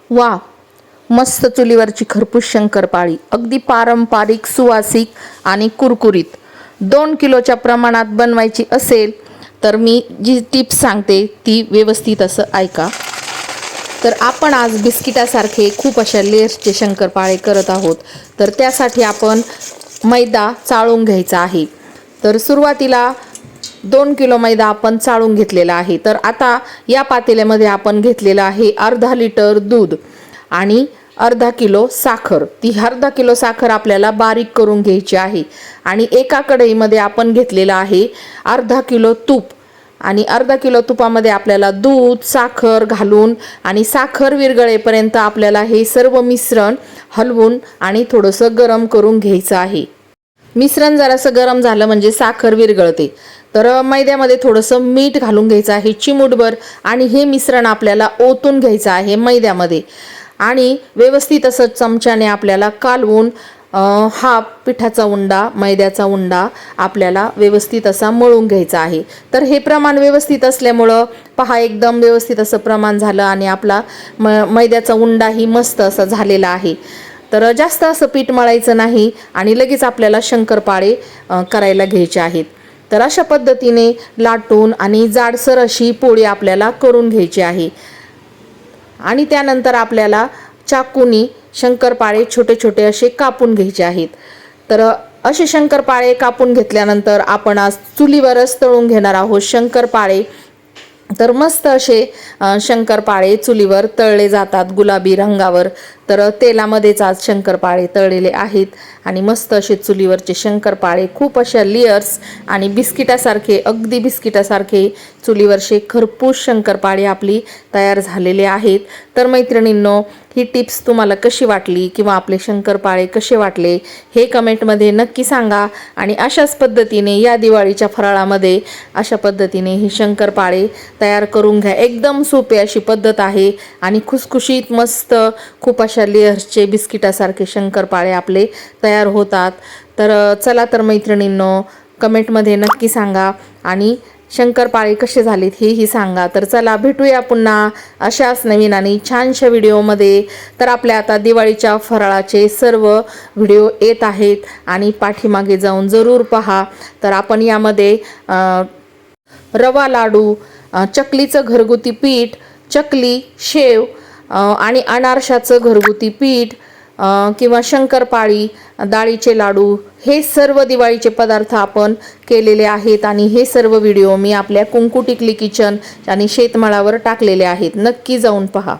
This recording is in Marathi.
वा, मस्त चुलीवरची खरपूस शंकरपाळी, अगदी पारंपरिक, सुवासिक आणि कुरकुरीत. 2 किलोच्या प्रमाणात बनवायची असेल तर मी जी टिप्स सांगते ती व्यवस्थित असं ऐका. तर आपण आज बिस्किटासारखे खूप अशा लेयर्सचे शंकरपाळे करत आहोत. तर त्यासाठी आपण मैदा चाळून घ्यायचा आहे. तर सुरुवातीला 2 किलो मैदा आपण चाळून घेतलेला आहे. तर आता या पातेल्यामध्ये आपण घेतलेलं आहे अर्धा लिटर दूध आणि अर्धा किलो साखर. ती अर्धा किलो साखर आपल्याला बारीक करून घ्यायची आहे. आणि एका कढईमध्ये आपण घेतलेलं आहे अर्धा किलो तूप आणि अर्धा किलो तुपामध्ये आपल्याला दूध, साखर घालून आणि साखर विरघळेपर्यंत आपल्याला हे सर्व मिश्रण हलवून आणि थोडंसं गरम करून घ्यायचं आहे. मिश्रण जरासं गरम झालं म्हणजे साखर विरघळते. तर मैद्यामध्ये थोडंसं मीठ घालून घ्यायचं आहे चिमूटभर आणि हे मिश्रण आपल्याला ओतून घ्यायचं आहे मैद्यामध्ये आणि व्यवस्थित असं चमच्याने आपल्याला कालवून हा पिठाचा उंडा, मैद्याचा उंडा आपल्याला व्यवस्थित असा मळून घ्यायचा आहे. तर हे प्रमाण व्यवस्थित असल्यामुळं पहा एकदम व्यवस्थित असं प्रमाण झालं आणि आपला मैद्याचा उंडाही मस्त असा झालेला आहे. तर जास्त असं पीठ मळायचं नाही आणि लगेच आपल्याला शंकरपाळे करायला घ्यायचे आहेत. तर अशा पद्धतीने लाटून आणि जाडसर अशी पोळी आपल्याला करून घ्यायची आहे. आणि त्यानंतर आपल्याला चाकूनी शंकरपाळे छोटे छोटे असे कापून घ्यायचे आहेत. तर असे शंकरपाळे कापून घेतल्यानंतर आपण आज चुलीवरच तळून घेणार आहोत शंकरपाळे. तर मस्त असे शंकरपाळे चुलीवर तळले जातात गुलाबी रंगावर. तर तेलामध्येच आज शंकरपाळे तळलेले आहेत आणि मस्त असे चुलीवरचे शंकरपाळे खूप अशा लेयर्स आणि बिस्किटासारखे, अगदी बिस्किटासारखे चुलीवरचे खरपूस शंकरपाळे आपली तयार झालेले आहेत. तर मैत्रिणींनो, ही टिप्स तुम्हाला कशी वाटली किंवा आपले शंकरपाळे कसे वाटले हे कमेंटमध्ये नक्की सांगा. आणि अशाच पद्धतीने या दिवाळीच्या फराळामध्ये अशा पद्धतीने ही शंकरपाळे तयार करून घ्या. एकदम सोपी अशी पद्धत आहे आणि खुसखुशीत मस्त खूप अशा लेयर्सचे बिस्किटासारखे शंकरपाळे आपले तयार होतात. तर चला तर मैत्रिणींनो, कमेंटमध्ये नक्की सांगा आणि शंकरपाळे कसे झालेत हेही सांगा. तर चला भेटूया पुन्हा अशाच नवीन आणि छानशा व्हिडिओमध्ये. तर आपल्या आता दिवाळीच्या फराळाचे सर्व व्हिडिओ येत आहेत आणि पाठीमागे जाऊन जरूर पहा. तर आपण यामध्ये रवा लाडू, चकलीचं घरगुती पीठ, चकली, शेव आणि अनारशाचं घरगुती पीठ किंवा शंकरपाळी, डाळीचे लाडू, हे सर्व दिवाळीचे पदार्थ आपण केलेले आहेत. आणि हे सर्व व्हिडिओ मी आपल्या कुंकू टिकली किचन आणि शेतमाळावर टाकलेले आहेत. नक्की जाऊन पहा.